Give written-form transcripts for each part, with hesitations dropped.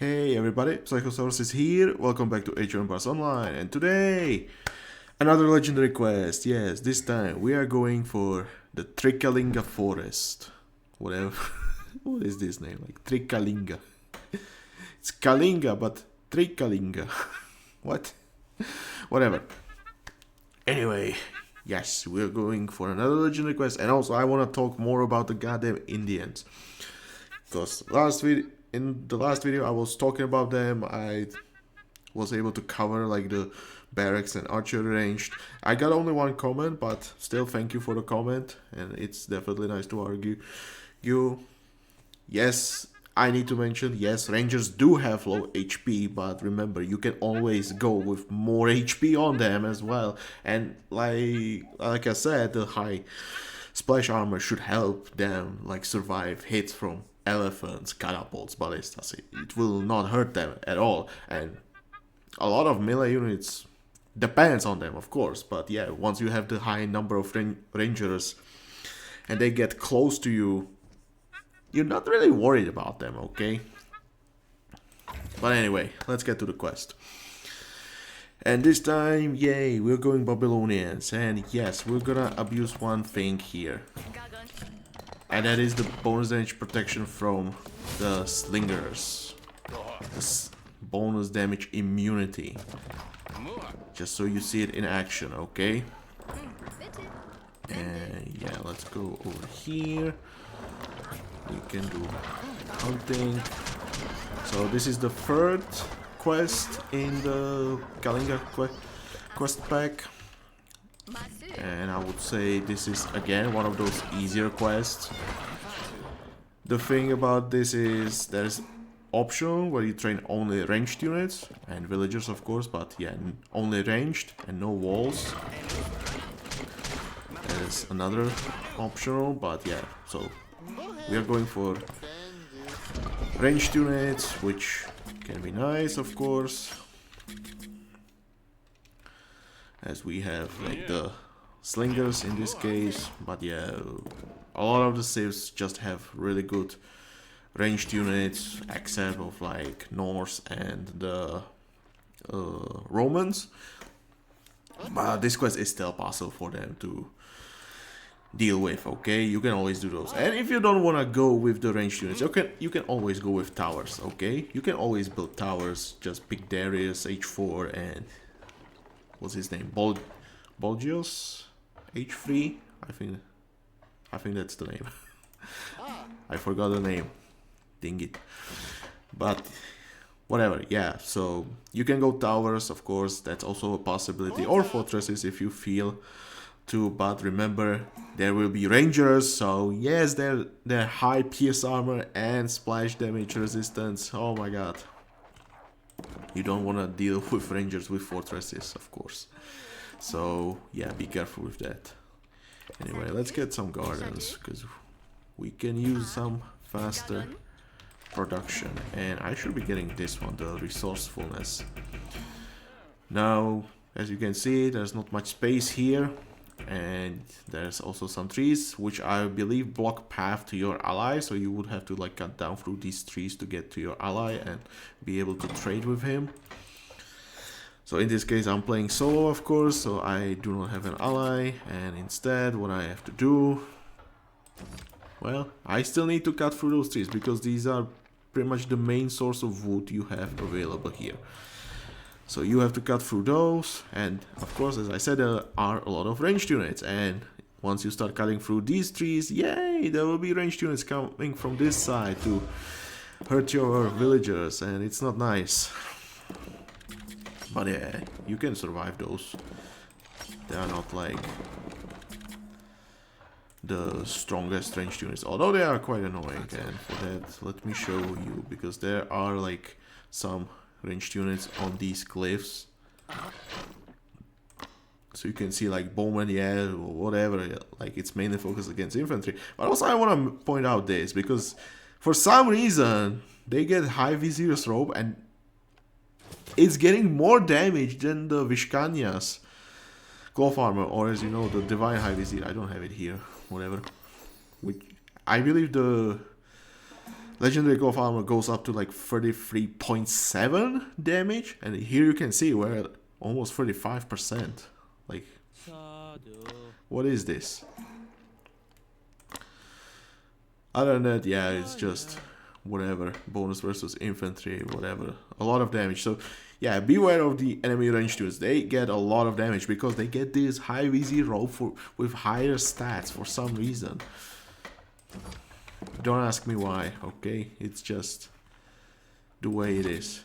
Hey everybody, Psychosaurus is here. Welcome back to Age of Empires Online. And today, another legendary quest. Yes, this time we are going for the Trikalinga Forest. Whatever. What is this name? Like Trikalinga. It's Kalinga, but Trikalinga. What? Whatever. Anyway, yes, we're going for another legendary quest. And also, I want to talk more about the goddamn Indians. Because in the last video I was talking about them. I was able to cover like the barracks and archery range. I got only one comment, but still thank you for the comment, and it's definitely nice to argue. Yes, I need to mention, yes, rangers do have low HP, but remember, you can always go with more HP on them as well. And like I said, the high splash armor should help them like survive hits from elephants, catapults, ballistas. It will not hurt them at all. And a lot of melee units depends on them, of course. But yeah, once you have the high number of rangers and they get close to you, you're not really worried about them, okay? But anyway, let's get to the quest. And this time, yay, we're going Babylonians. And yes, we're gonna abuse one thing here. And that is the bonus damage protection from the slingers. This bonus damage immunity. Just so you see it in action, okay? And yeah, let's go over here. We can do hunting. So this is the third quest in the Kalinga quest pack. And I would say this is again one of those easier quests. The thing about this is there's option where you train only ranged units and villagers, of course, but yeah, only ranged and no walls. There's another optional, but yeah, so we are going for ranged units, which can be nice, of course, as we have like the slingers in this case. But yeah, a lot of the civs just have really good ranged units, except of like Norse and the Romans. But this quest is still possible for them to deal with, okay? You can always do those. And if you don't want to go with the ranged units, you can always go with towers, okay? You can always build towers. Just pick Darius H4 and what's his name? Bolgios H3? I think that's the name. I forgot the name. Dang it. But whatever, yeah. So you can go towers, of course. That's also a possibility. Or fortresses if you feel to. But remember, there will be rangers. So yes, they're high pierce armor and splash damage resistance. Oh my god. You don't want to deal with rangers with fortresses, of course. So yeah, be careful with that. Anyway, let's get some gardens, because we can use some faster production. And I should be getting this one, the resourcefulness. Now, as you can see, there's not much space here. And there's also some trees, which I believe block path to your ally. So you would have to like cut down through these trees to get to your ally and be able to trade with him. So in this case I'm playing solo, of course, so I do not have an ally. And instead what I have to do, well, I still need to cut through those trees, because these are pretty much the main source of wood you have available here. So you have to cut through those, and of course, as I said, there are a lot of ranged units. And once you start cutting through these trees, yay, there will be ranged units coming from this side to hurt your villagers, and it's not nice. But yeah, you can survive those. They are not like the strongest ranged units, although they are quite annoying. And for that, let me show you, because there are like some ranged units on these cliffs. So you can see like bowmen, yeah, or whatever, yeah, like it's mainly focused against infantry. But also I want to point out this, because for some reason they get high vizier's robe and it's getting more damage than the Vishkanya's cloth armor, or as you know, the divine high vizier. I don't have it here, whatever. Which I believe the Legendary Golf Armor goes up to like 33.7 damage, and here you can see we're at almost 35%. Like, what is this? Other than that, yeah, it's just whatever. Bonus versus infantry, whatever. A lot of damage. So, yeah, beware of the enemy ranged units. They get a lot of damage because they get this high V0 with higher stats for some reason. Don't ask me why, okay? It's just the way it is.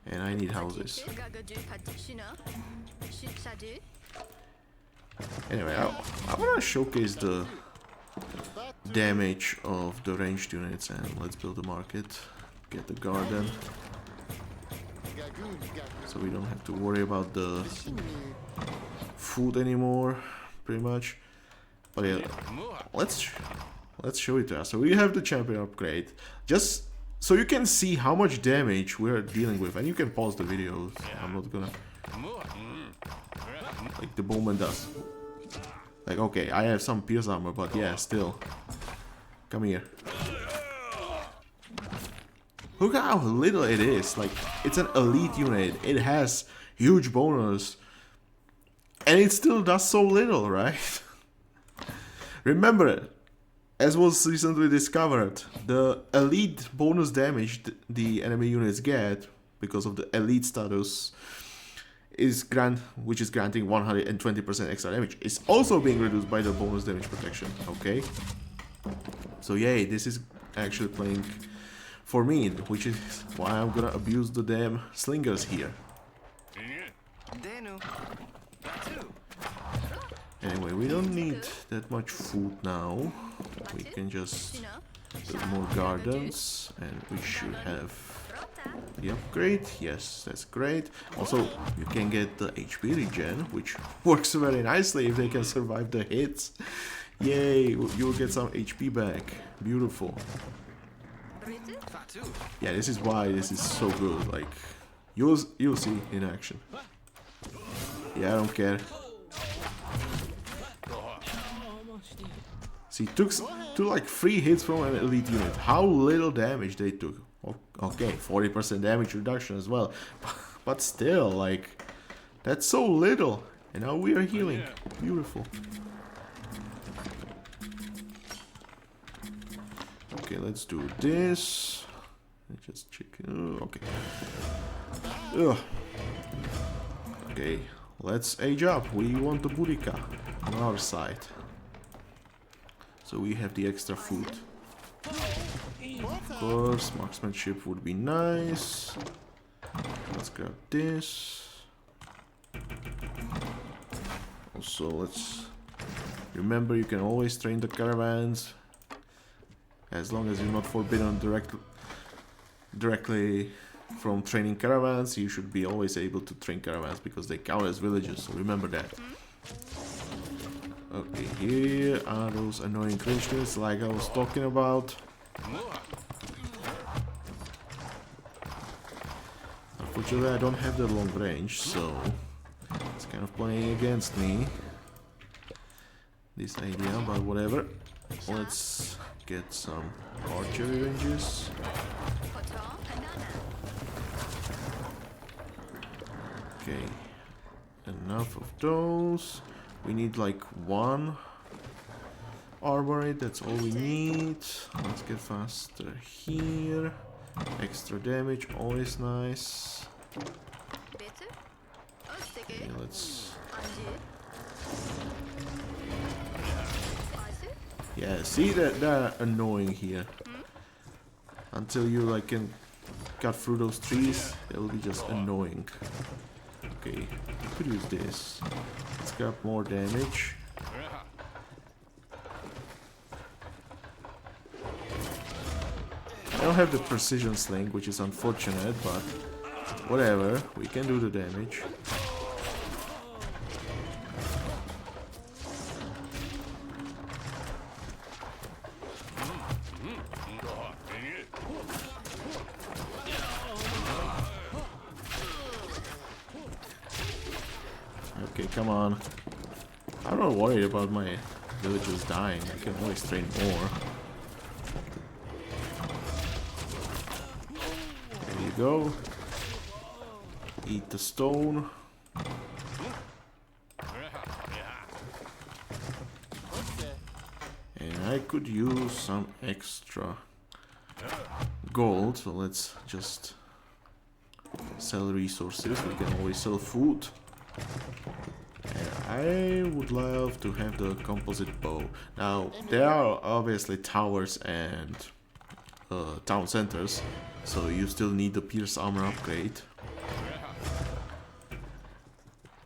And I need houses. Anyway, I want to showcase the damage of the ranged units, and let's build a market. Get the garden. So we don't have to worry about the food anymore, pretty much. But yeah, let's show it to us. So we have the champion upgrade, just so you can see how much damage we're dealing with, and you can pause the video. I'm not gonna, like the bowman does. Like, okay, I have some pierce armor, but yeah, still. Come here. Look how little it is. Like, it's an elite unit. It has huge bonus, and it still does so little, right? Remember, as was recently discovered, the elite bonus damage the enemy units get because of the elite status which is granting 120% extra damage, is also being reduced by the bonus damage protection. Okay, so yay, this is actually playing for me, which is why I'm gonna abuse the damn slingers here. Anyway, we don't need that much food now. We can just build more gardens, and we should have the upgrade. Yes, that's great. Also, you can get the HP regen, which works very nicely if they can survive the hits. Yay, you'll get some HP back. Beautiful. Yeah, this is why this is so good. Like, you'll see in action. Yeah, I don't care. See, took like 3 hits from an elite unit. How little damage they took. Okay, 40% damage reduction as well. But still, like, that's so little. And now we are healing. Beautiful. Okay, let's do this. Just check. Okay. Ugh. Okay, let's age up. We want the Burika on our side. So we have the extra food. Of course, marksmanship would be nice. Let's grab this. Also, let's remember you can always train the caravans. As long as you're not forbidden directly from training caravans, you should be always able to train caravans because they count as villages, so remember that. Okay, here are those annoying creatures like I was talking about. Unfortunately, I don't have that long range, so it's kind of playing against me, this idea, but whatever. Let's get some archery ranges. Okay, enough of those. We need like 1 arborate, that's all we need. Let's get faster here. Extra damage, always nice. Okay, let's... Yeah, see that they're annoying here. Until you like can cut through those trees, they will be just annoying. Okay, we could use this. Let's grab more damage. I don't have the precision sling, which is unfortunate, but whatever, we can do the damage. Okay, come on. I'm not worried about my villagers dying. I can always train more. you go. Eat the stone. And I could use some extra gold, so let's just sell resources. We can always sell food. And I would love to have the composite bow. Now, there are obviously towers and town centers, so you still need the pierce armor upgrade.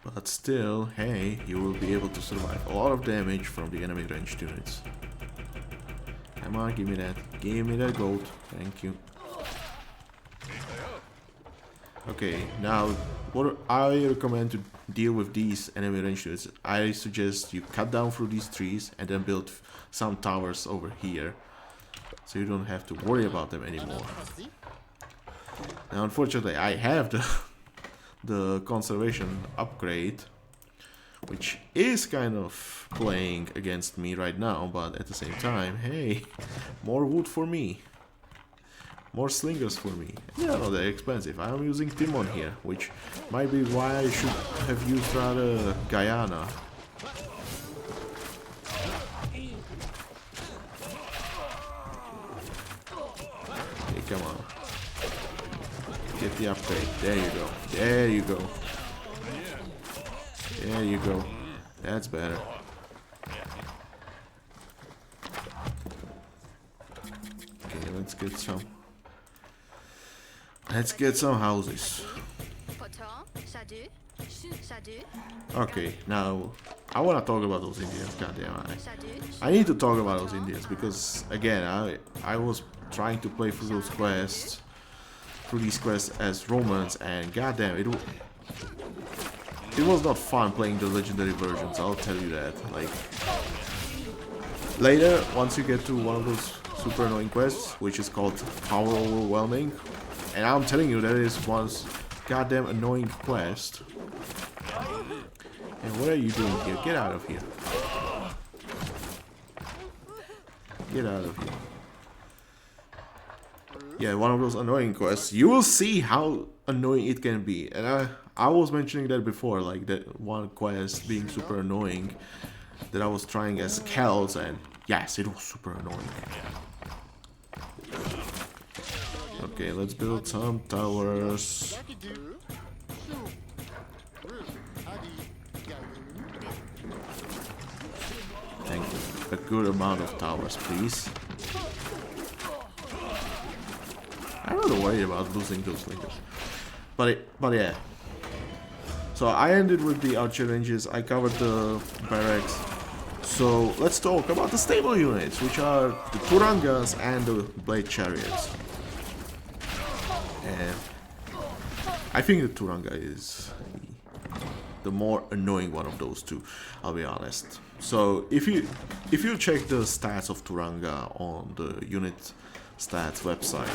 But still, hey, you will be able to survive a lot of damage from the enemy ranged units. Come on, give me that. Give me that gold. Thank you. Okay, now what I recommend to deal with these enemy ranged units, I suggest you cut down through these trees and then build some towers over here, so you don't have to worry about them anymore. Now, unfortunately, I have the conservation upgrade, which is kind of playing against me right now, but at the same time, hey, more wood for me. More slingers for me. Yeah, no, they're expensive. I'm using Timon here, which might be why I should have used rather Guyana. Okay, come on. Get the upgrade. There you go. There you go. There you go. That's better. Okay, let's get some. Let's get some houses. Okay, now I want to talk about those Indians. Goddamn, I need to talk about those Indians because again, I was trying to play through those quests, through these quests as Romans, and goddamn, it was not fun playing the legendary versions. I'll tell you that. Like later, once you get to one of those super annoying quests, which is called Power Overwhelming. And I'm telling you, that is one goddamn annoying quest. And what are you doing here? Get out of here. Get out of here. Yeah, one of those annoying quests. You will see how annoying it can be. And I was mentioning that before, like that one quest being super annoying that I was trying as Kells, and yes, it was super annoying. Okay, let's build some towers. Thank you. A good amount of towers, please. I'm not worried about losing those lingers. But yeah. So I ended with the archer ranges. I covered the barracks. So let's talk about the stable units, which are the Turangas and the blade chariots. And I think the Turanga is the more annoying one of those two, I'll be honest. So if you check the stats of Turanga on the unit stats website,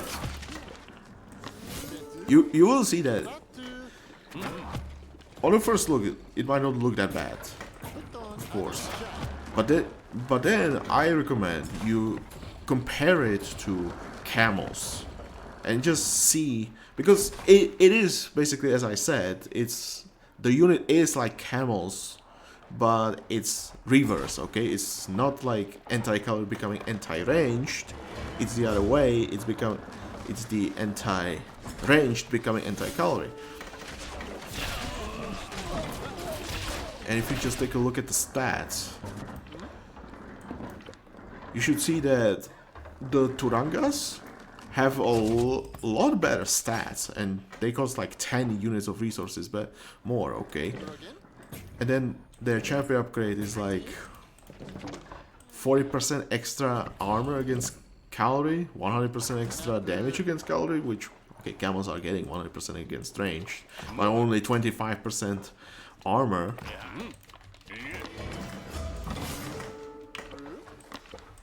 you will see that on the first look it might not look that bad, of course, but then I recommend you compare it to camels. And just see, because it is basically, as I said, the unit is like camels, but it's reverse, okay? It's not like anti-cavalry becoming anti-ranged. It's the other way. It's the anti-ranged becoming anti-cavalry. And if you just take a look at the stats, you should see that the Turangas have a lot better stats, and they cost like 10 units of resources, but more, okay? And then their champion upgrade is like 40% extra armor against cavalry, 100% extra damage against cavalry, which, okay, camels are getting 100% against range, but only 25% armor.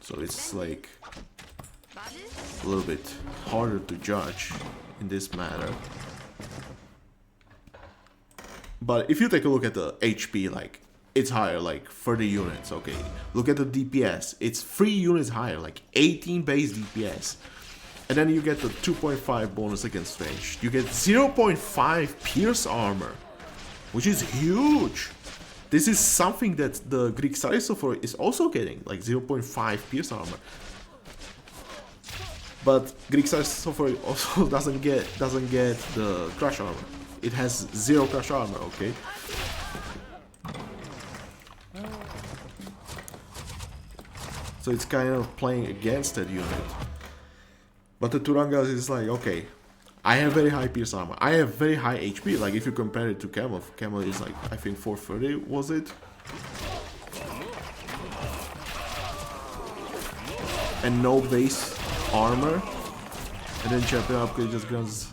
So it's like a little bit harder to judge in this matter. But if you take a look at the HP, like, it's higher, like 30 units, okay. Look at the DPS, it's 3 units higher, like 18 base DPS. And then you get the 2.5 bonus against range. You get 0.5 pierce armor, which is huge. This is something that the Greek Psychosaurus is also getting, like 0.5 pierce armor. But Greek Psychosaurus also doesn't get the crush armor. It has 0 crush armor, okay? So it's kind of playing against that unit. But the Turangas is like, okay, I have very high pierce armor. I have very high HP. Like if you compare it to Camel, Camel is like, I think 430 was it? And no base armor. And then champion upgrade just grants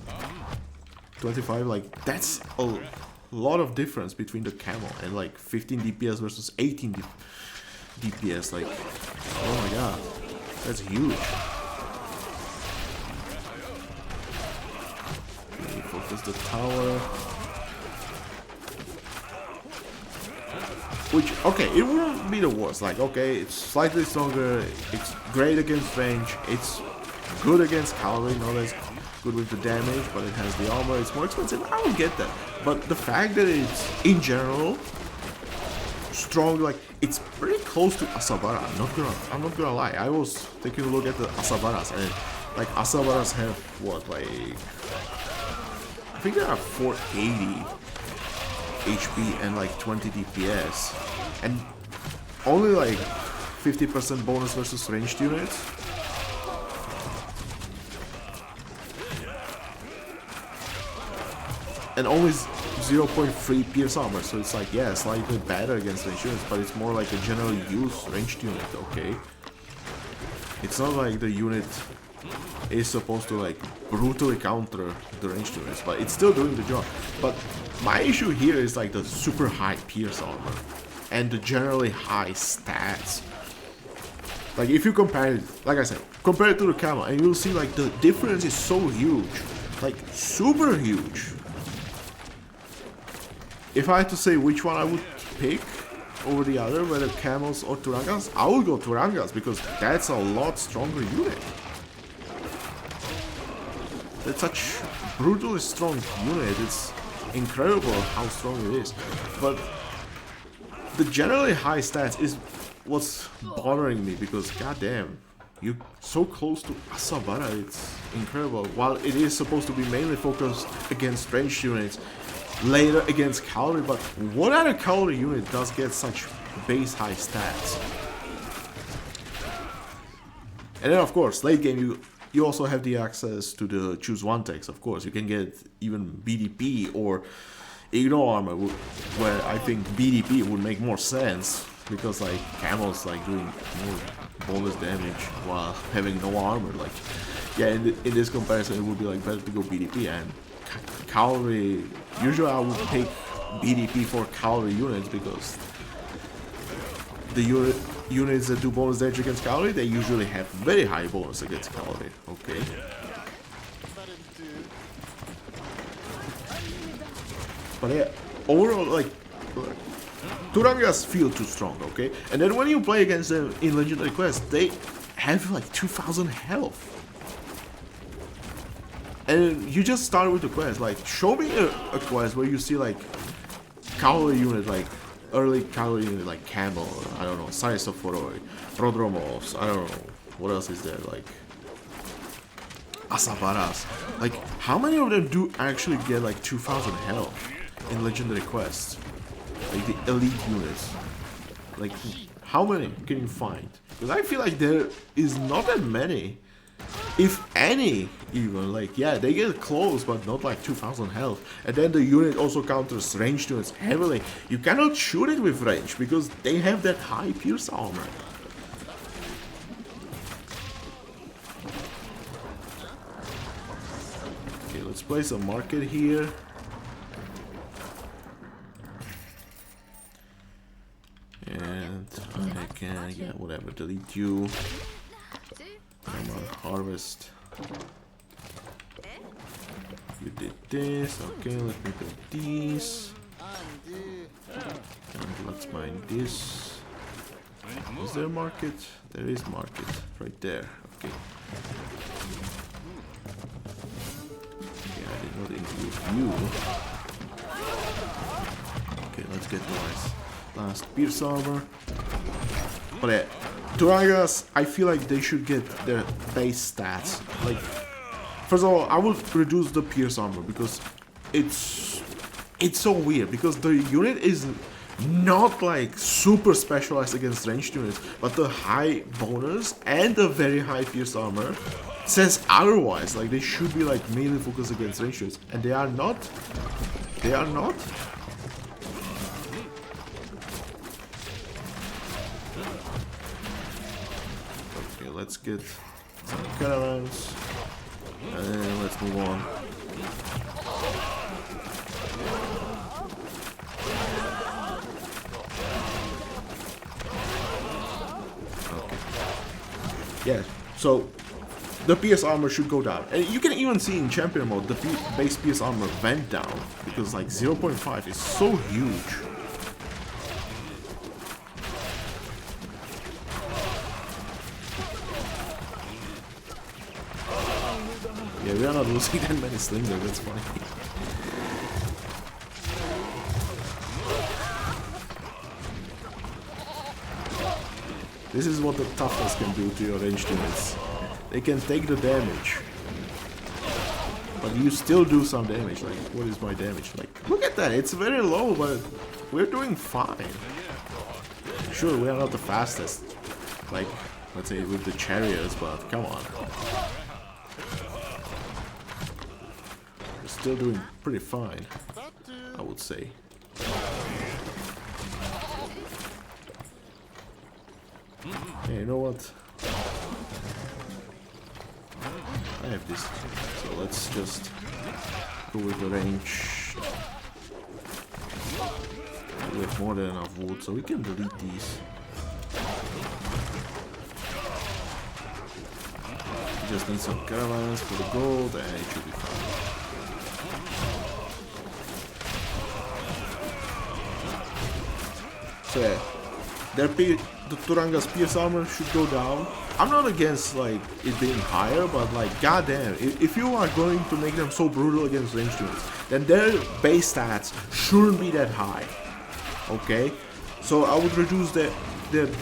25. Like that's a lot of difference between the Camel and like 15 DPS versus 18 DPS. Like, oh my god, that's huge. Focus the tower. Which, okay, it wouldn't be the worst. Like, okay, it's slightly stronger, it's great against range, it's good against cavalry, not as good with the damage, but it has the armor, it's more expensive. I would get that. But the fact that it's, in general, strong, like, it's pretty close to Asabara. I'm not gonna lie. I was taking a look at the Asabaras, and, like, Asabaras have, what, like... I think they are 480 HP and like 20 DPS, and only like 50% bonus versus ranged units. And only 0.3 pierce armor, so it's like, yeah, slightly better against ranged units, but it's more like a general use ranged unit, okay? It's not like the unit is supposed to like brutally counter the ranged units, but it's still doing the job. But my issue here is like the super high pierce armor and the generally high stats. Like if you compare it, like I said, compare it to the Camel, and you'll see like the difference is so huge, like super huge. If I had to say which one I would pick over the other, whether Camels or Turangas, I would go Turangas because that's a lot stronger unit. It's such brutally strong unit, it's incredible how strong it is. But the generally high stats is what's bothering me, because goddamn, you're so close to Asabara, it's incredible. While it is supposed to be mainly focused against ranged units, later against cavalry, but what other cavalry unit does get such base high stats? And then of course, late game you also have the access to the choose one text, of course. You can get even BDP or ignore armor, where I think BDP would make more sense, because like Camel's like doing more bonus damage while having no armor. Like, yeah, in this comparison it would be like better to go BDP. And cavalry, usually I would take BDP for cavalry units, because the units that do bonus damage against cavalry, they usually have very high bonus against cavalry, okay? But yeah, overall, like, Turangas feel too strong, okay? And then when you play against them in Legendary Quest, they have like 2000 health. And you just start with the quest, like, show me a quest where you see like cavalry unit, like early cavalry unit, like Camel, I don't know, Psychosaurus, Prodromos, I don't know, what else is there, like Asabaras. Like, how many of them do actually get like 2000 health in Legendary Quests? Like the elite units. Like, how many can you find? Because I feel like there is not that many. If any, even. Like, yeah, they get close, but not like 2000 health. And then the unit also counters ranged units heavily. You cannot shoot it with range, because they have that high pierce armor. Okay, let's place a market here. And I can, yeah, whatever, delete you. Harvest. You did this. Okay, let me do these. And let's mine this. Is there a market? There is market right there. Okay. Not include you. Okay, let's get the last pierce armor. But yeah, Turangas, I feel like they should get their base stats. Like, first of all, I will reduce the pierce armor because it's so weird because the unit is not like super specialized against ranged units, but the high bonus and the very high pierce armor says otherwise. Like they should be like mainly focused against ranged units, and they are not. They are not. Okay, let's get some caravans, and then let's move on. Yeah, so the PS armor should go down. And you can even see in champion mode, the base PS armor went down. Because like 0.5 is so huge. Yeah, we are not losing that many slingers, that's funny. This is what the toughness can do to your ranged units. They can take the damage, but you still do some damage. Like, what is my damage? Like, look at that, it's very low, but we're doing fine. Sure, we are not the fastest, like, let's say with the chariots, but come on. We're still doing pretty fine, I would say. Hey, you know what? I have this, so let's just go with the range. We have more than enough wood, so we can delete these. We just need some caravans for the gold, and it should be fine. So yeah, the Turanga's PS armor should go down. I'm not against like it being higher, but like goddamn, if you are going to make them so brutal against ranged units, then their base stats shouldn't be that high. Okay, so I would reduce their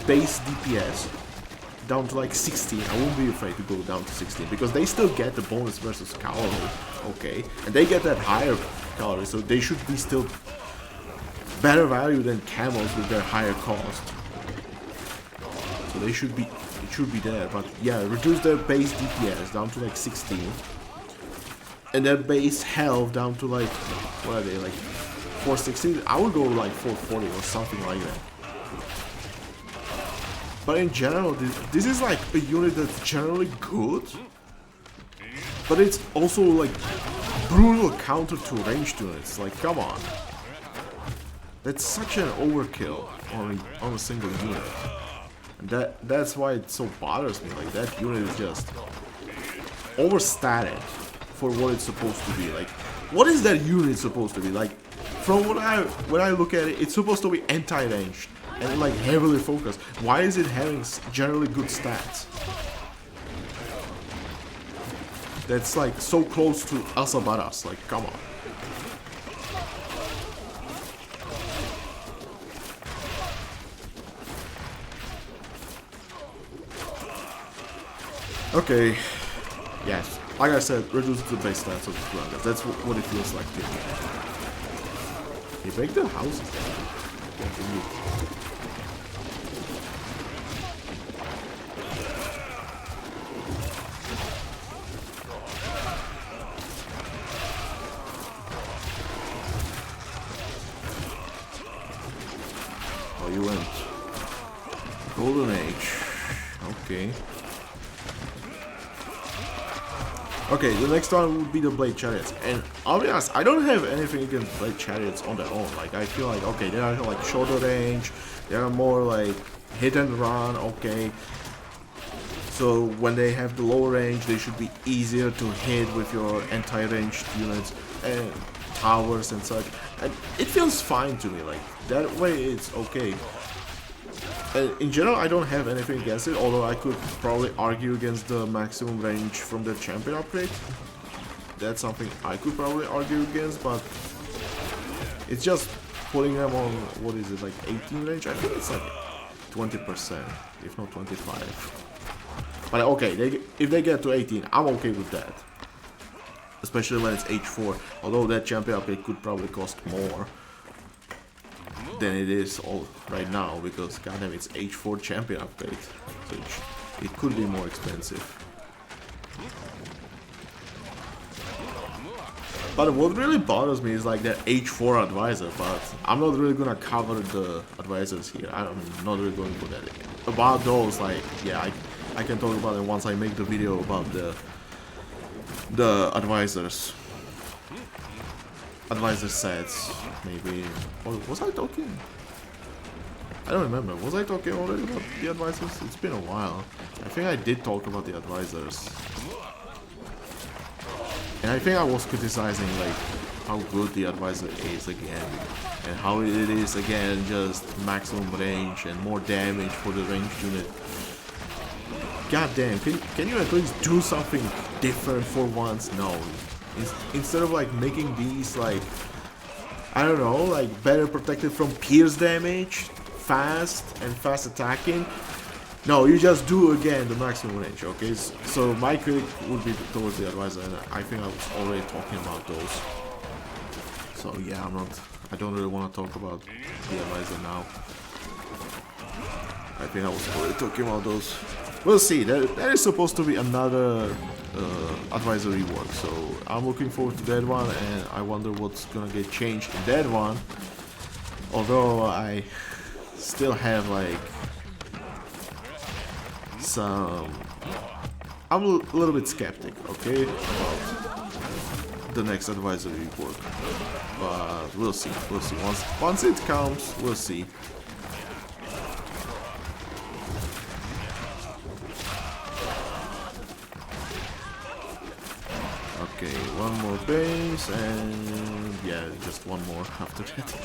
base DPS down to like 16. I won't be afraid to go down to 16 because they still get the bonus versus cavalry. Okay, and they get that higher cavalry, so they should be still better value than camels with their higher cost. So they should be, it should be there, but yeah, reduce their base DPS down to like 16, and their base health down to like, what are they, like 460? I would go like 440 or something like that. But in general, this is like a unit that's generally good, but it's also like brutal counter to ranged units. Like, come on, that's such an overkill on a single unit. That's why it so bothers me. Like, that unit is just overstated for what it's supposed to be. Like, what is that unit supposed to be? Like, from when I look at it, it's supposed to be anti-ranged and like heavily focused. Why is it having generally good stats? That's like so close to Alsabaras. Like, come on. Okay, yes, like I said, reduce the base stats of the Turangas. That's what it feels like to me. You break the houses down. Oh, you went Golden Age. Okay. Okay, the next one would be the Blade Chariots, and I'll be honest, I don't have anything against Blade Chariots on their own. Like, I feel like, okay, they are like shorter range, they are more like hit and run, okay. So when they have the lower range, they should be easier to hit with your anti-ranged units and towers and such. And it feels fine to me, like, that way it's okay. In general, I don't have anything against it, although I could probably argue against the maximum range from the champion upgrade. that's something I could probably argue against, but it's just putting them on, what is it, like 18 range? I think it's like 20%, if not 25. But okay, if they get to 18, I'm okay with that. Especially when it's H4, although that champion upgrade could probably cost more than it is all right now, because goddamn, it's H4 champion upgrade, so it could be more expensive. But what really bothers me is like that H4 advisor, but I'm not really gonna cover the advisors here. I'm not really going for that. About those, like, yeah, I can talk about it once I make the video about the advisors. Advisor sets, maybe. Or was I talking? I don't remember. Was I talking already about the advisors? It's been a while. I think I did talk about the advisors. And I think I was criticizing like how good the advisor is again, and how it is again just maximum range and more damage for the ranged unit. God damn, can you at least do something different for once? No. Instead of like making these like, I don't know, like better protected from pierce damage, fast attacking. No, you just do again the maximum range, okay? So my critic would be towards the advisor, and I think I was already talking about those. So yeah, I don't really want to talk about the advisor now. I think I was already talking about those. We'll see, there is supposed to be another advisor rework, so I'm looking forward to that one, and I wonder what's gonna get changed in that one. Although I still have like I'm a little bit skeptic, okay, about the next advisory report, but we'll see. Once it comes, we'll see. Okay, one more base, and yeah, just one more after that.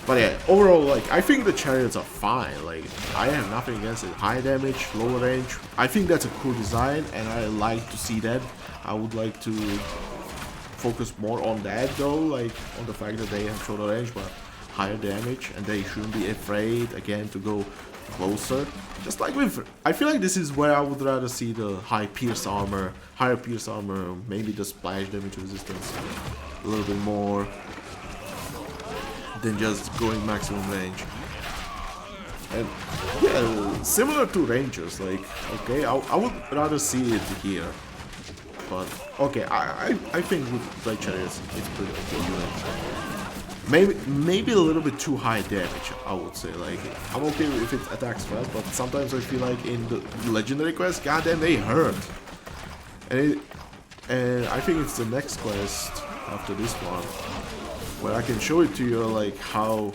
But yeah, overall, like, I think the chariots are fine. Like, I have nothing against it. High damage, low range. I think that's a cool design, and I like to see that. I would like to focus more on that, though, like, on the fact that they have shorter range, but higher damage, and they shouldn't be afraid, again, to go closer. Just like with... I feel like this is where I would rather see the higher pierce armor, maybe the splash damage resistance a little bit more than just going maximum range. And yeah, similar to rangers, like, okay, I would rather see it here. But okay, I think with Blade Chariots it's pretty okay unit. Maybe a little bit too high damage, I would say. Like, I'm okay if it attacks fast, but sometimes I feel like in the legendary quest, goddamn, they hurt. And I think it's the next quest after this one where I can show it to you, like, how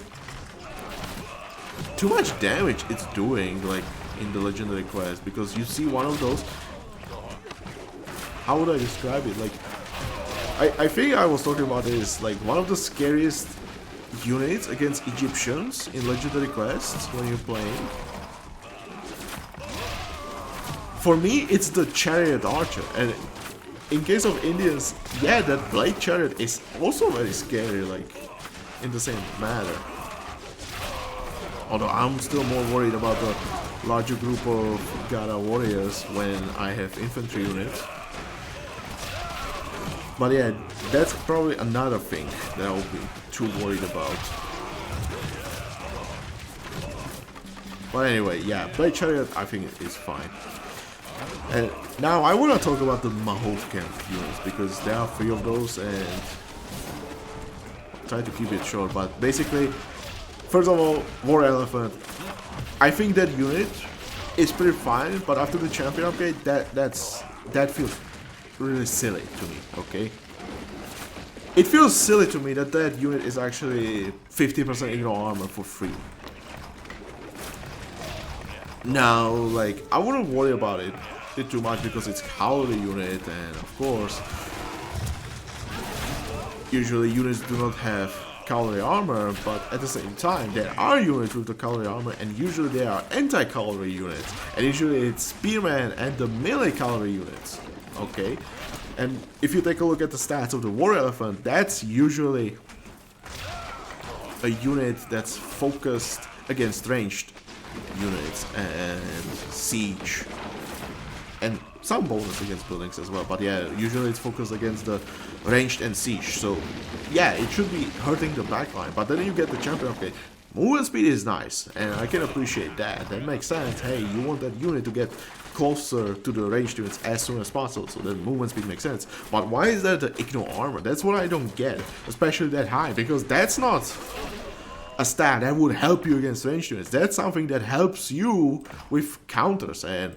too much damage it's doing, like, in the legendary quest, because you see one of those. How would I describe it? Like, I think I was talking about this, like, one of the scariest units against Egyptians in legendary quests when you're playing. For me, it's the chariot archer, and in case of Indians, yeah, that blade chariot is also very scary, like, in the same manner. Although I'm still more worried about the larger group of Gara warriors when I have infantry units. But yeah, that's probably another thing that I will be too worried about. But anyway, yeah, Blade Chariot I think is fine. And now I want to talk about the Mahovkamp units, because there are 3 of those, and try to keep it short. But basically, first of all, War Elephant, I think that unit is pretty fine, but after the champion upgrade, that feels really silly to me, okay? It feels silly to me that that unit is actually 50% ignore armor for free. Now, like, I wouldn't worry about it too much because it's cavalry unit, and of course, usually units do not have cavalry armor, but at the same time, there are units with the cavalry armor, and usually they are anti-cavalry units, and usually it's spearmen and the melee cavalry units. Okay, And if you take a look at the stats of the War Elephant, that's usually a unit that's focused against ranged units and siege. And some bonus against buildings as well, but yeah, usually it's focused against the ranged and siege. So yeah, it should be hurting the backline, but then you get the champion upgrade. Movement speed is nice, and I can appreciate that. That makes sense. Hey, you want that unit to get closer to the ranged units as soon as possible, so then movement speed makes sense. But why is that the Igno armor? That's what I don't get, especially that high, because that's not a stat that would help you against ranged units. That's something that helps you with counters. And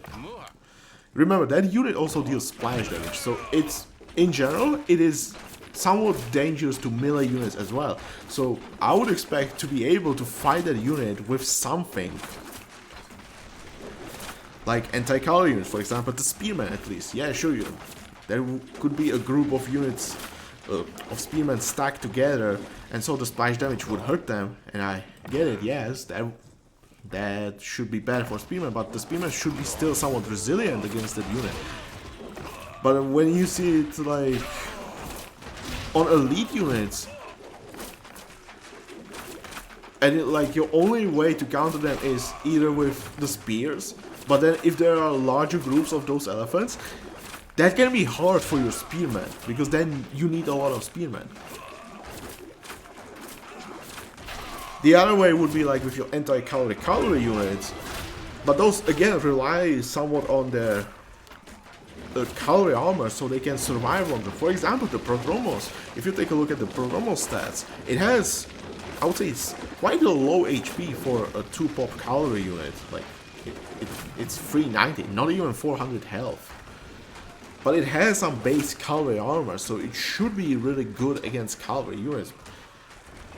remember, that unit also deals splash damage, so it's, in general, it is somewhat dangerous to melee units as well. So I would expect to be able to fight that unit with something. Like anti-cavalry units, for example, the spearmen at least. Yeah, sure, there could be a group of units of spearmen stacked together, and so the splash damage would hurt them. And I get it, yes, that should be bad for spearmen, but the spearmen should be still somewhat resilient against that unit. But when you see it like on elite units, and like your only way to counter them is either with the spears, but then if there are larger groups of those elephants, that can be hard for your spearmen, because then you need a lot of spearmen. The other way would be like with your anti-cavalry units, but those again rely somewhat on their cavalry armor, so they can survive longer. For example, the Prodromos. If you take a look at the Prodromos stats, it has, I would say, it's quite a low HP for a 2-pop cavalry unit. Like it's 390, not even 400 health. But it has some base cavalry armor, so it should be really good against cavalry units.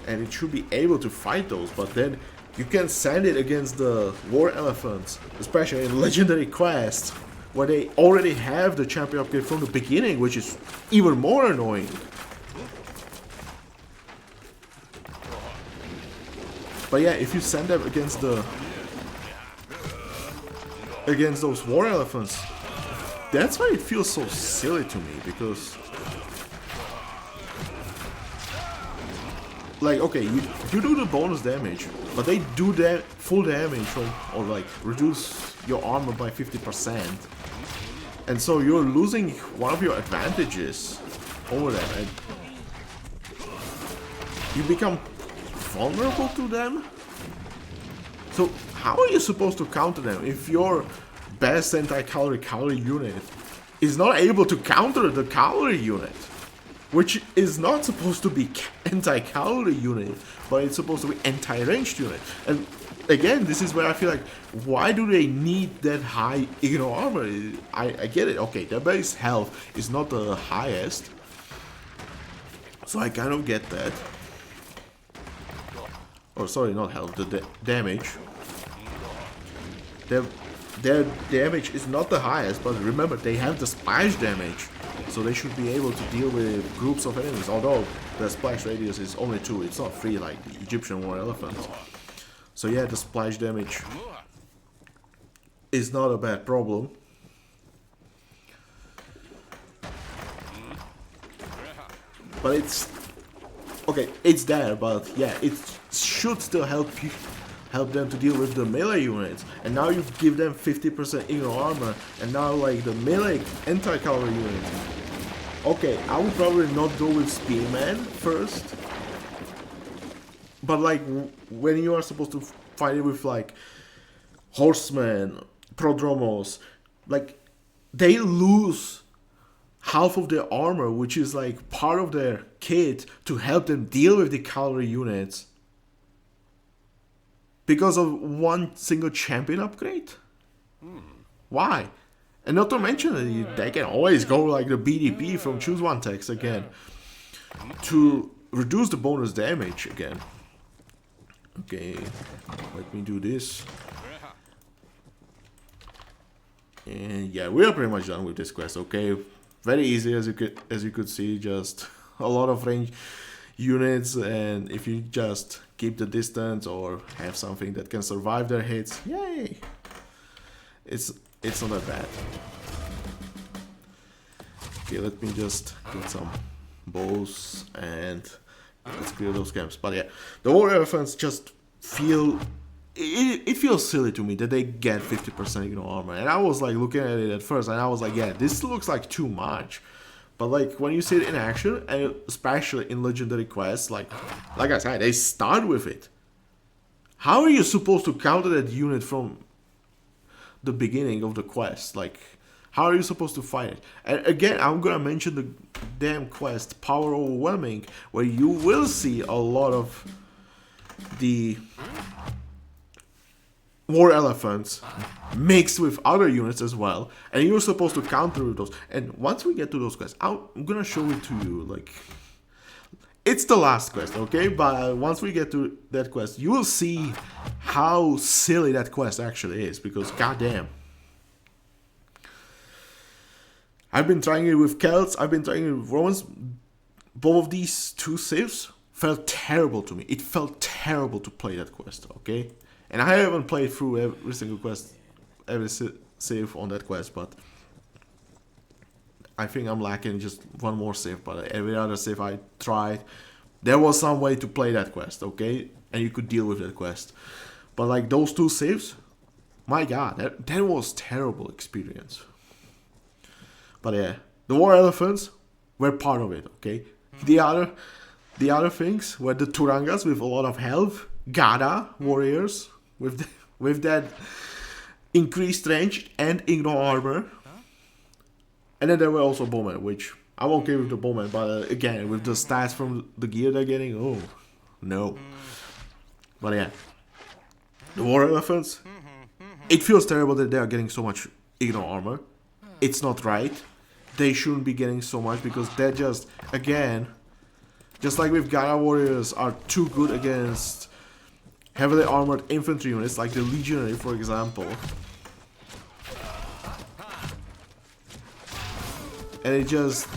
And it should be able to fight those, but then you can send it against the War Elephants, especially in Legendary Quests, where they already have the champion upgrade from the beginning, which is even more annoying. But yeah, if you send them against those War Elephants, that's why it feels so silly to me, because like, okay, you do the bonus damage, but they do that full damage or like reduce your armor by 50%. And so you're losing one of your advantages over them, and you become vulnerable to them. So how are you supposed to counter them if your best anti-cavalry unit is not able to counter the cavalry unit, which is not supposed to be anti-cavalry unit, but it's supposed to be anti-ranged unit? And again, this is where I feel like, why do they need that high Igno armor? I get it, okay, their base health is not the highest, so I kind of get that. Or sorry, not health, the damage. Their damage is not the highest, but remember, they have the splash damage, so they should be able to deal with groups of enemies, although the splash radius is only 2, it's not 3 like the Egyptian War Elephants. So yeah, the splash damage is not a bad problem. But it's okay, it's there, but yeah, it should still help them to deal with the melee units. And now you give them 50% Igno armor, and now like the melee anti-cavalry unit. Okay, I would probably not go with spearmen first, but like when you are supposed to fight it with like horsemen, prodromos, like they lose half of their armor, which is like part of their kit to help them deal with the cavalry units, because of one single champion upgrade? Why? And not to mention that they can always go like the BDP from Choose One text again to reduce the bonus damage again. Okay, let me do this. And yeah, we are pretty much done with this quest. Okay, very easy as you could see, just a lot of range units, and if you just keep the distance or have something that can survive their hits, yay! It's not that bad. Okay, let me just get some bows and let's clear those camps. But yeah, the war elephants just feel... It feels silly to me that they get 50% ignore armor. And I was like looking at it at first and I was like, yeah, this looks like too much. But like when you see it in action, and especially in legendary quests, like I said, they start with it. How are you supposed to counter that unit from the beginning of the quest? Like, how are you supposed to fight it? And again, I'm gonna mention the damn quest, Power Overwhelming, where you will see a lot of the war elephants mixed with other units as well, and you're supposed to counter with those. And once we get to those quests, I'm gonna show it to you. Like, it's the last quest, okay? But once we get to that quest, you will see how silly that quest actually is, because goddamn, I've been trying it with Celts, I've been trying it with Romans. Both of these two saves felt terrible to me. It felt terrible to play that quest, okay? And I haven't played through every single quest, every save on that quest, but I think I'm lacking just one more save. But every other save I tried, there was some way to play that quest, okay? And you could deal with that quest. But like those two saves, my god, that was terrible experience. But yeah, the war elephants were part of it, okay? The other things were the Turangas with a lot of health, Gada warriors with that increased range and ignore armor, and then there were also bowmen, which I'm okay with the bowmen, but again, with the stats from the gear they're getting, oh no. But yeah, the war elephants, it feels terrible that they are getting so much ignore armor. It's not right. They shouldn't be getting so much, because they're just, again, just like with Gada warriors are too good against heavily armored infantry units, like the legionary, for example. And it just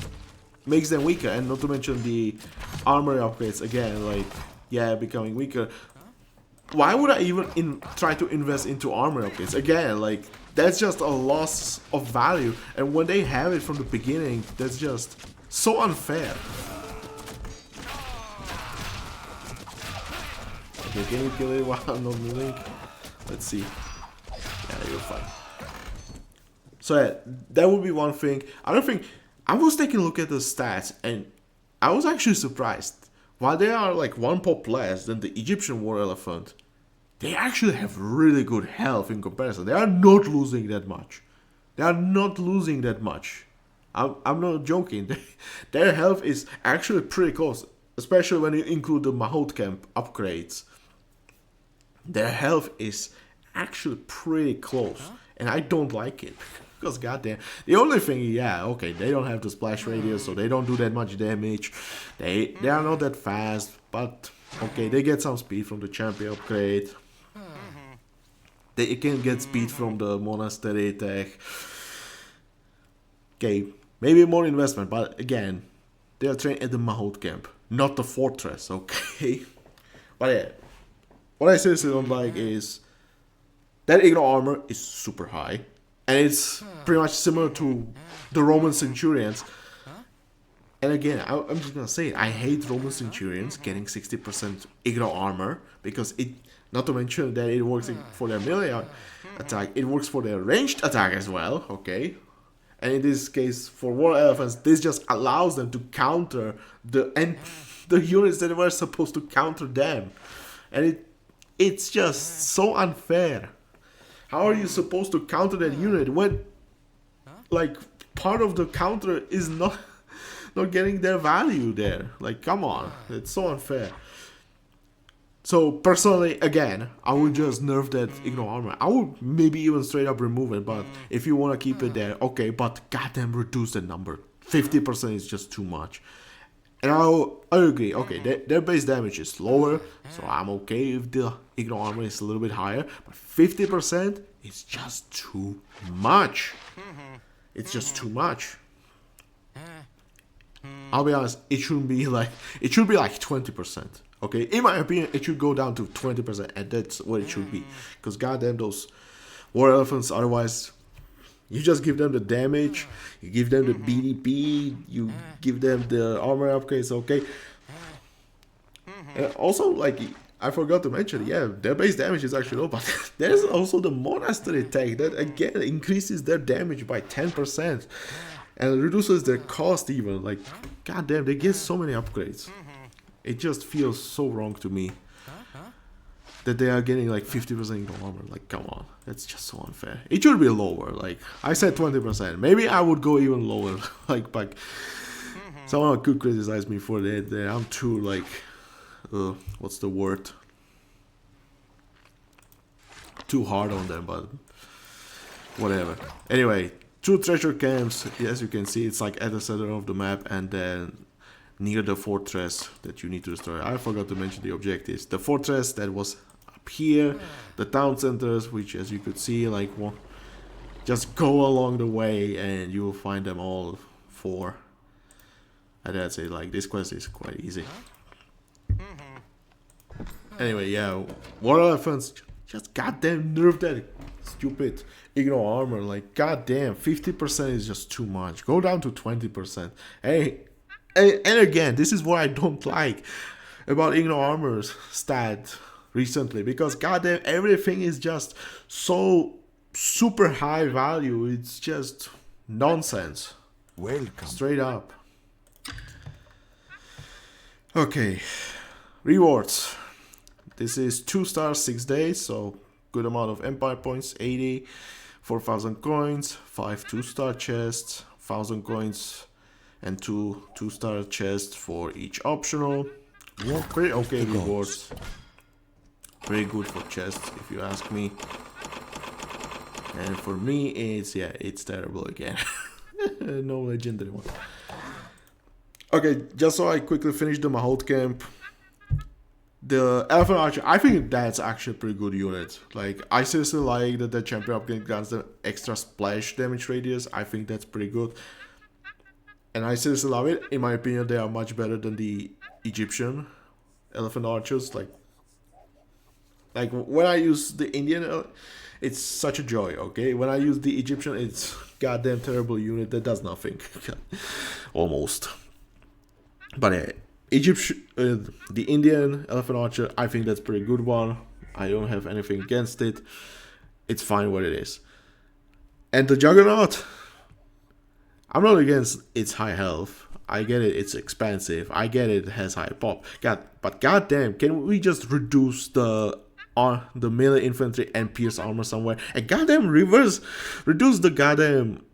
makes them weaker, and not to mention the armor upgrades, again, like, yeah, becoming weaker. Why would I even try to invest into armor upgrades? Again, like, that's just a loss of value, and when they have it from the beginning, that's just so unfair. Okay, can you kill it while I'm not moving? Let's see. Yeah, you're fine. So yeah, that would be one thing. Another thing, I was taking a look at the stats, and I was actually surprised. While they are like one pop less than the Egyptian war elephant, they actually have really good health in comparison. They are not losing that much. They are not losing that much. I'm not joking. Their health is actually pretty close, especially when you include the Mahout camp upgrades. Their health is actually pretty close, and I don't like it. Because goddamn, the only thing, yeah, okay, they don't have the splash radius, so they don't do that much damage. They are not that fast, but okay, they get some speed from the champion upgrade. They can get speed from the monastery tech. Okay, maybe more investment, but again, they are trained at the Mahout camp, not the fortress, okay? But yeah, what I seriously don't like is that ignore armor is super high. And it's pretty much similar to the Roman centurions. And again, I'm just gonna say it. I hate Roman centurions getting 60% ignore armor, because it, not to mention that it works for their melee attack, it works for their ranged attack as well, okay? And in this case, for war elephants, this just allows them to counter the units that were supposed to counter them. And it's just so unfair. How are you supposed to counter that unit when, like, part of the counter is not getting their value there? Like, come on, it's so unfair. So personally, again, I would just nerf that ignore armor. I would maybe even straight up remove it, but if you want to keep it there, okay, but goddamn reduce the number. 50% is just too much. And I agree, okay, their base damage is lower, so I'm okay if the ignore armor is a little bit higher, but 50% is just too much. It's just too much. I'll be honest, it should be like 20%. Okay, in my opinion, it should go down to 20%, and that's what it should be. Because goddamn, those war elephants, otherwise, You just give them the damage, you give them the BDP, you give them the armor upgrades, okay? Also, like, I forgot to mention, yeah, their base damage is actually low, but there's also the monastery tag that again increases their damage by 10% and reduces their cost even. Like, goddamn, they get so many upgrades. It just feels so wrong to me that they are getting like 50% armor. Like, come on, that's just so unfair. It should be lower. Like, I said 20%. Maybe I would go even lower. like someone could criticize me for that. I'm too like, what's the word? Too hard on them, but whatever. Anyway, 2 treasure camps. As you can see, it's like at the center of the map, and then near the fortress that you need to destroy. I forgot to mention the objectives. The fortress that was up here, the town centers, which as you could see, like, just go along the way and you will find them all 4. And that's it. Like, this quest is quite easy. Anyway, yeah, war elephants, just goddamn nerf that stupid ignore armor. Like, goddamn, 50% is just too much. Go down to 20%. Hey, and again, this is what I don't like about ignore armor's stat recently, because goddamn, everything is just so super high value. It's just nonsense. Welcome. Straight up. Okay, rewards. This is 2 stars, 6 days, so good amount of empire points, 80, 4,000 coins, 5 2-star chests, 1,000 coins, and 2 2-star chests for each optional. Yeah, pretty okay rewards. Very good for chests, if you ask me. And for me, it's terrible again. No legendary one. Okay, just so I quickly finish the Mahout camp. The Elephant Archer, I think that's actually a pretty good unit. Like, I seriously like that the champion upgrade grants the extra splash damage radius. I think that's pretty good. And I seriously love it. In my opinion, they are much better than the Egyptian Elephant Archers. Like when I use the Indian, it's such a joy, okay? When I use the Egyptian, it's goddamn terrible unit that does nothing. Almost. But yeah. The Indian Elephant Archer, I think that's a pretty good one. I don't have anything against it. It's fine what it is. And the Juggernaut, I'm not against its high health. I get it, it's expensive. I get it has high pop. But goddamn, can we just reduce the melee infantry and pierce armor somewhere? And goddamn reduce the goddamn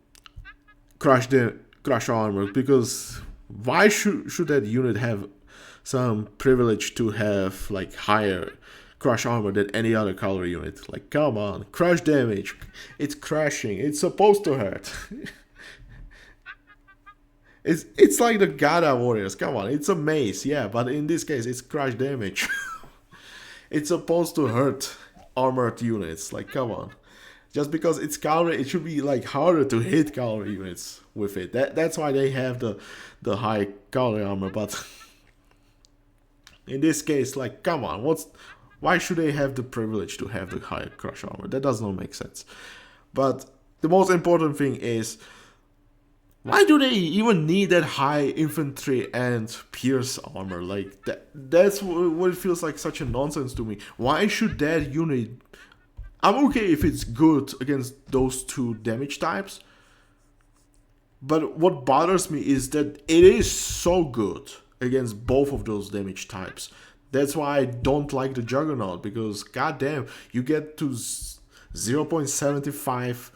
crush armor, because why should that unit have some privilege to have like higher crush armor than any other cavalry unit? Like, come on, crush damage, it's crushing, it's supposed to hurt. It's like the Gada warriors, come on, it's a mace, yeah, but in this case it's crush damage. It's supposed to hurt armored units, like, come on. Just because it's cavalry, it should be like harder to hit cavalry units with it. That's why they have the high cavalry armor. But in this case, like, come on, why should they have the privilege to have the high crush armor? That does not make sense. But the most important thing is, why do they even need that high infantry and pierce armor? Like, that's what it feels like such a nonsense to me. Why should that unit... I'm okay if it's good against those 2 damage types, but what bothers me is that it is so good against both of those damage types. That's why I don't like the Juggernaut, because goddamn, you get to 0.75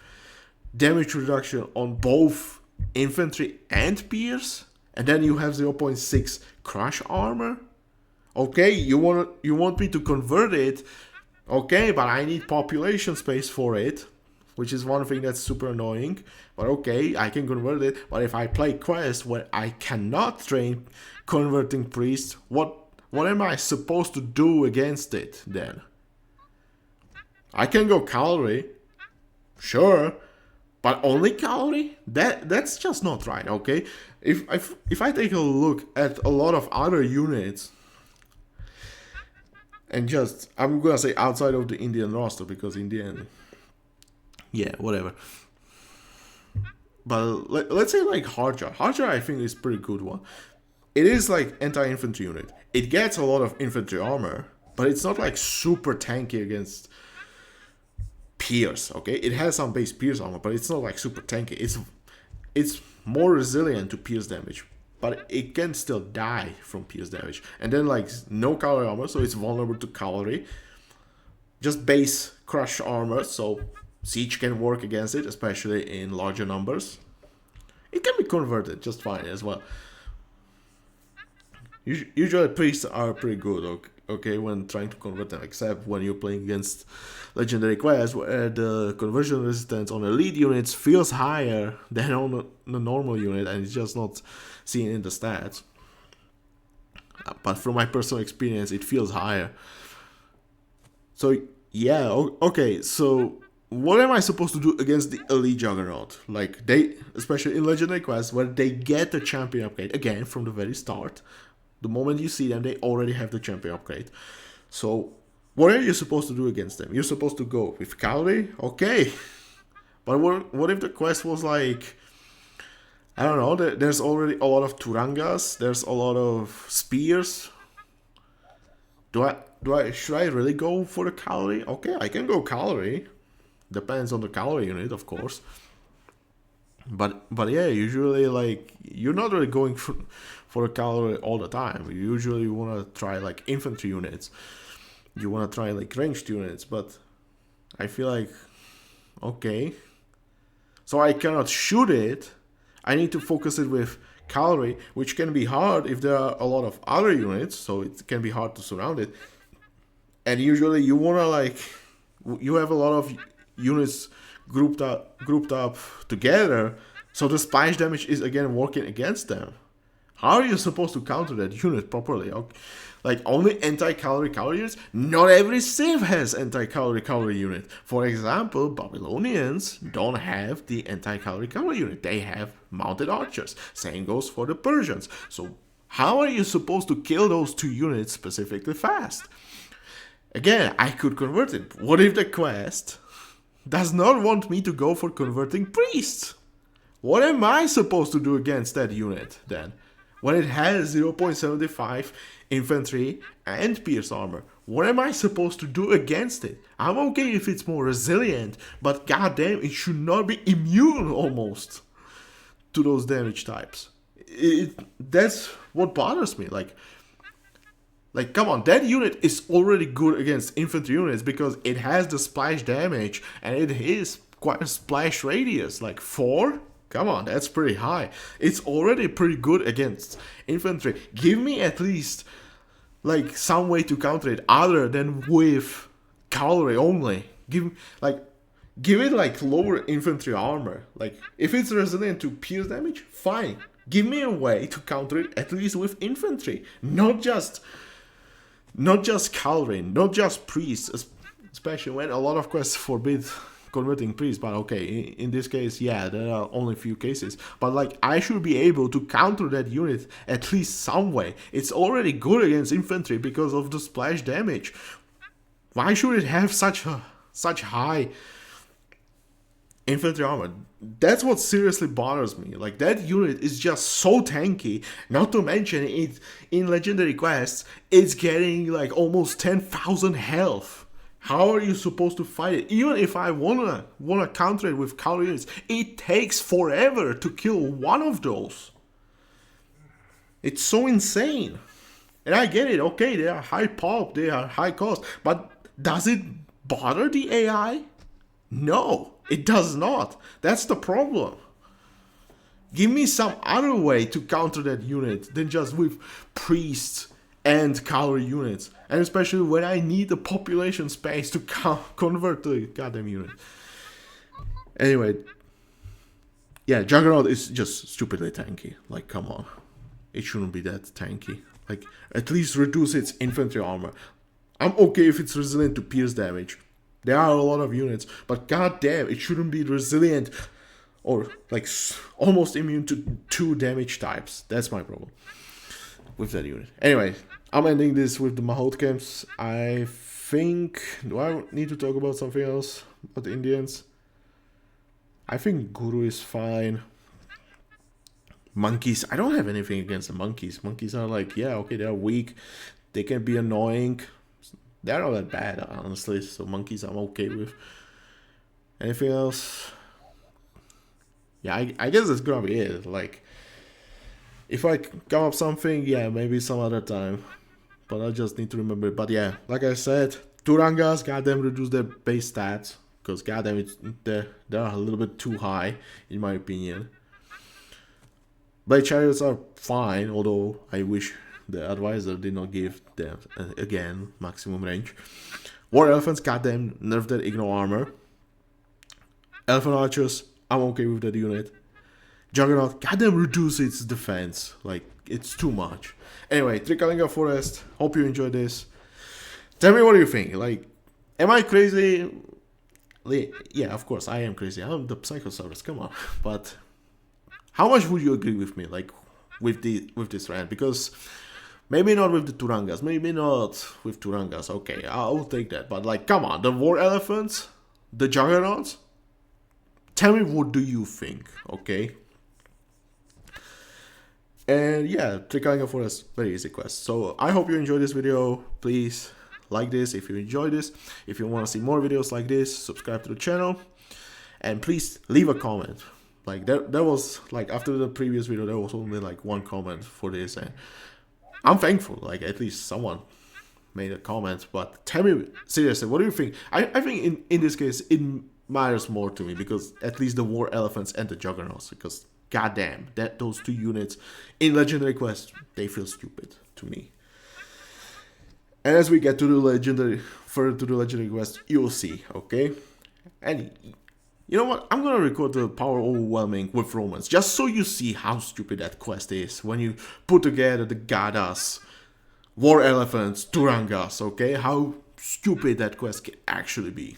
damage reduction on both infantry and pierce, and then you have 0.6 crush armor. Okay, you want me to convert it. Okay, but I need population space for it, which is one thing that's super annoying. But okay, I can convert it. But if I play quest where I cannot train converting priests, what am I supposed to do against it then? I can go cavalry, sure, but only cavalry? That's just not right, okay? If I take a look at a lot of other units, and just, I'm gonna say outside of the Indian roster, because Indian, yeah, whatever. but let's say like Harjar. Harjar, I think, is pretty good one. It is like anti-infantry unit. It gets a lot of infantry armor, but it's not like super tanky against Pierce. Okay, it has some base Pierce armor, but it's not like super tanky. It's more resilient to Pierce damage, but it can still die from Pierce damage. And then like no cavalry armor, so it's vulnerable to cavalry. Just base crush armor, so siege can work against it, especially in larger numbers. It can be converted just fine as well. Usually priests are pretty good, okay, when trying to convert them, except when you're playing against legendary quests where the conversion resistance on elite units feels higher than on the normal unit, and it's just not seen in the stats. But from my personal experience, it feels higher. So yeah, okay, so what am I supposed to do against the elite Juggernaut? Like, they, especially in legendary quests, where they get the champion upgrade, again, from the very start. The moment you see them, they already have the champion upgrade. So, what are you supposed to do against them? You're supposed to go with cavalry? Okay. But what if the quest was like, I don't know, there's already a lot of Turangas, there's a lot of spears. Should I really go for the cavalry? Okay, I can go cavalry. Depends on the cavalry unit, of course. But yeah, usually like you're not really going for a cavalry all the time. You usually want to try like infantry units. You want to try like ranged units, but I feel like, okay, so I cannot shoot it. I need to focus it with cavalry, which can be hard if there are a lot of other units, so it can be hard to surround it. And usually you want to like, you have a lot of units grouped up together, so the splash damage is again working against them. How are you supposed to counter that unit properly? Okay. Like, only anti-cavalry cavalry units? Not every civ has anti-cavalry cavalry unit. For example, Babylonians don't have the anti-cavalry cavalry unit. They have mounted archers. Same goes for the Persians. So how are you supposed to kill those two units specifically fast? Again, I could convert it. What if the quest does not want me to go for converting priests? What am I supposed to do against that unit then? When it has 0.75 infantry and pierce armor, what am I supposed to do against it? I'm okay if it's more resilient, but goddamn, it should not be immune almost to those damage types. That's what bothers me. Like, come on, that unit is already good against infantry units because it has the splash damage and it is quite a splash radius, like 4? Come on, that's pretty high. It's already pretty good against infantry. Give me at least like some way to counter it other than with cavalry only. Give it like lower infantry armor. Like, if it's resilient to pierce damage, fine. Give me a way to counter it at least with infantry, not just cavalry, not just priests, especially when a lot of quests forbid converting priests. But okay, in this case, yeah, there are only a few cases, but like, I should be able to counter that unit at least some way. It's already good against infantry because of the splash damage. Why should it have such high infantry armor? That's what seriously bothers me. Like, that unit is just so tanky. Not to mention, it in legendary quests, it's getting like almost 10,000 health. How are you supposed to fight it? Even if I wanna counter it with cavalry units, it takes forever to kill one of those. It's so insane. And I get it, okay, they are high pop, they are high cost, but does it bother the AI? No, it does not. That's the problem. Give me some other way to counter that unit than just with priests and cavalry units. And especially when I need the population space to convert the goddamn unit. Anyway, yeah, Juggernaut is just stupidly tanky. Like, come on. It shouldn't be that tanky. Like, at least reduce its infantry armor. I'm okay if it's resilient to pierce damage. There are a lot of units, but goddamn, it shouldn't be resilient or like almost immune to 2 damage types. That's my problem with that unit. Anyway, I'm ending this with the Mahout camps. I think, do I need to talk about something else about the Indians? I think Guru is fine. monkeys. I don't have anything against the monkeys. Monkeys are like, yeah, okay, they're weak. They can be annoying. They're not that bad, honestly. So monkeys I'm okay with. Anything else? Yeah, I guess that's gonna be it. Like, if I come up something, yeah, maybe some other time. But I just need to remember it. But yeah, like I said, Turangas, goddamn, reduce their base stats. Because goddamn, they're a little bit too high, in my opinion. Blade chariots are fine, although I wish the advisor did not give them, again, maximum range. War elephants, goddamn, nerf their ignore armor. Elephant archers, I'm okay with that unit. Juggernaut, goddamn, reduce its defense. Like, it's too much. Anyway, Trikalinga Forest, hope you enjoyed this. Tell me what you think. Like, am I crazy? Yeah, of course, I am crazy. I'm the Psychosaurus, come on. But how much would you agree with me, like, with this rant? Because maybe not with the Turangas, maybe not with Turangas. Okay, I'll take that. But like, come on, the war elephants, the juggernauts. Tell me what do you think, okay? And yeah, Trikalinga Forest, very easy quest. So I hope you enjoyed this video. Please like this if you enjoyed this. If you want to see more videos like this, subscribe to the channel. And please leave a comment. Like there was, like, after the previous video, there was only like one comment for this, and I'm thankful, like at least someone made a comment. But tell me seriously, what do you think? I think in this case it matters more to me, because at least the war elephants and the juggernauts, because goddamn, that those two units in legendary quest, they feel stupid to me. And as we get to the further to the legendary quest, you'll see, okay? And you know what? I'm gonna record the power overwhelming with Romans, just so you see how stupid that quest is when you put together the Gadas, war elephants, Turangas, okay? How stupid that quest can actually be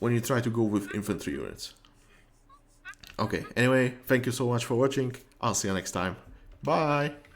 when you try to go with infantry units. Okay, anyway, thank you so much for watching. I'll see you next time. Bye!